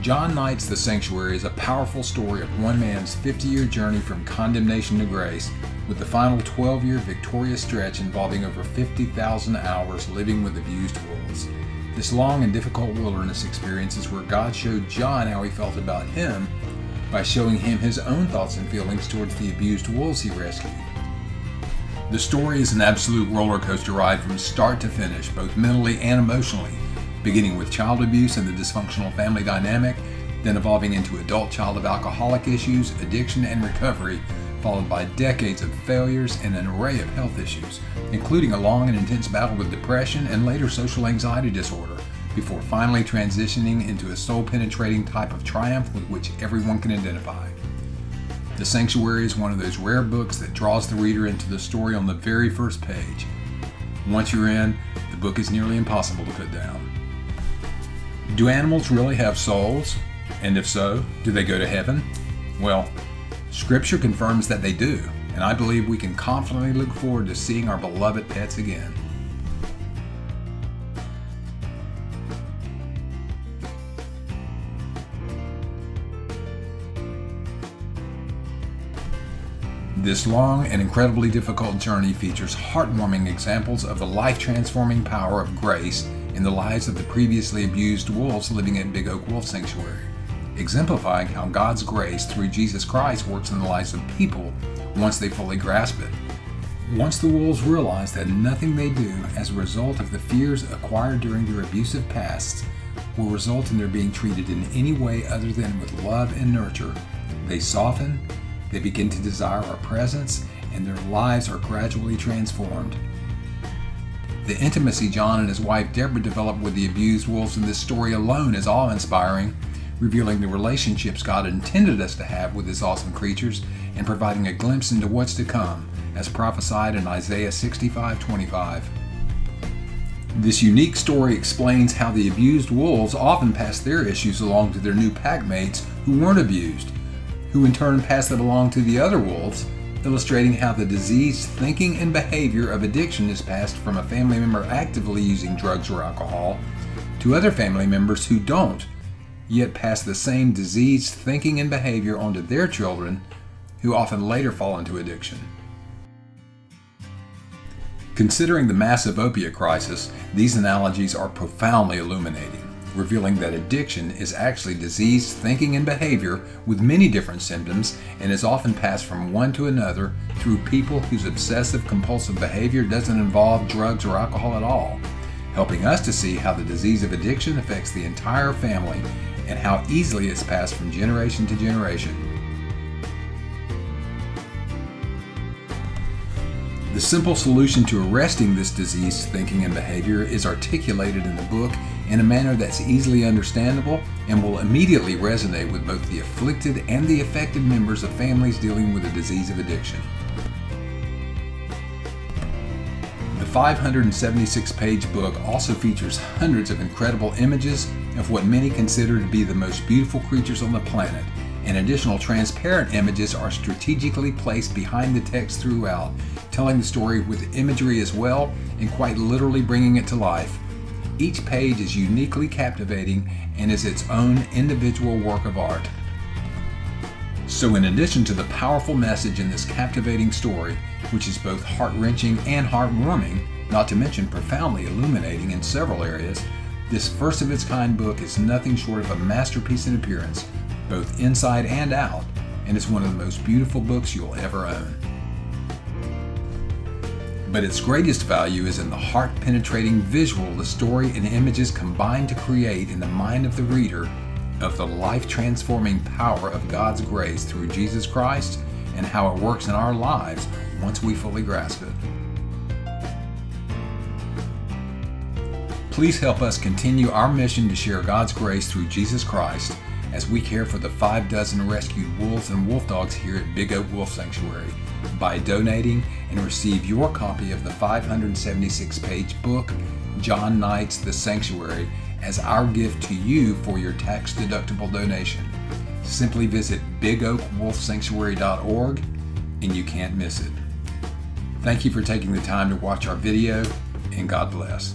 John Knight's The Sanctuary is a powerful story of one man's 50-year journey from condemnation to grace, with the final 12-year victorious stretch involving over 50,000 hours living with abused wolves. This long and difficult wilderness experience is where God showed John how he felt about him by showing him his own thoughts and feelings towards the abused wolves he rescued. The story is an absolute roller coaster ride from start to finish, both mentally and emotionally, beginning with child abuse and the dysfunctional family dynamic, then evolving into adult child of alcoholic issues, addiction, and recovery, followed by decades of failures and an array of health issues, including a long and intense battle with depression and later social anxiety disorder, before finally transitioning into a soul-penetrating type of triumph with which everyone can identify. The Sanctuary is one of those rare books that draws the reader into the story on the very first page. Once you're in, the book is nearly impossible to put down. Do animals really have souls? And if so, do they go to heaven? Well, Scripture confirms that they do, and I believe we can confidently look forward to seeing our beloved pets again. This long and incredibly difficult journey features heartwarming examples of the life-transforming power of grace in the lives of the previously abused wolves living at Big Oak Wolf Sanctuary, exemplifying how God's grace through Jesus Christ works in the lives of people once they fully grasp it. Once the wolves realize that nothing they do as a result of the fears acquired during their abusive pasts will result in their being treated in any way other than with love and nurture, they soften, they begin to desire our presence, and their lives are gradually transformed. The intimacy John and his wife Deborah developed with the abused wolves in this story alone is awe-inspiring, revealing the relationships God intended us to have with His awesome creatures and providing a glimpse into what's to come, as prophesied in Isaiah 65:25. This unique story explains how the abused wolves often pass their issues along to their new pack mates who weren't abused, who in turn pass it along to the other wolves, illustrating how the diseased thinking and behavior of addiction is passed from a family member actively using drugs or alcohol to other family members who don't, yet pass the same diseased thinking and behavior onto their children, who often later fall into addiction. Considering the massive opiate crisis, these analogies are profoundly illuminating, revealing that addiction is actually diseased thinking and behavior with many different symptoms and is often passed from one to another through people whose obsessive compulsive behavior doesn't involve drugs or alcohol at all, helping us to see how the disease of addiction affects the entire family and how easily it's passed from generation to generation. The simple solution to arresting this diseased thinking and behavior is articulated in the book in a manner that's easily understandable and will immediately resonate with both the afflicted and the affected members of families dealing with the disease of addiction. The 576-page book also features hundreds of incredible images of what many consider to be the most beautiful creatures on the planet, and additional transparent images are strategically placed behind the text throughout, telling the story with imagery as well and quite literally bringing it to life. Each page is uniquely captivating and is its own individual work of art. So in addition to the powerful message in this captivating story, which is both heart-wrenching and heartwarming, not to mention profoundly illuminating in several areas, this first-of-its-kind book is nothing short of a masterpiece in appearance, both inside and out, and is one of the most beautiful books you'll ever own. But its greatest value is in the heart-penetrating visual the story and images combine to create in the mind of the reader of the life-transforming power of God's grace through Jesus Christ and how it works in our lives once we fully grasp it. Please help us continue our mission to share God's grace through Jesus Christ as we care for the 6 rescued wolves and wolf dogs here at Big Oak Wolf Sanctuary by donating and receive your copy of the 576-page book, John Knight's The Sanctuary, as our gift to you for your tax-deductible donation. Simply visit bigoakwolfsanctuary.org and you can't miss it. Thank you for taking the time to watch our video, and God bless.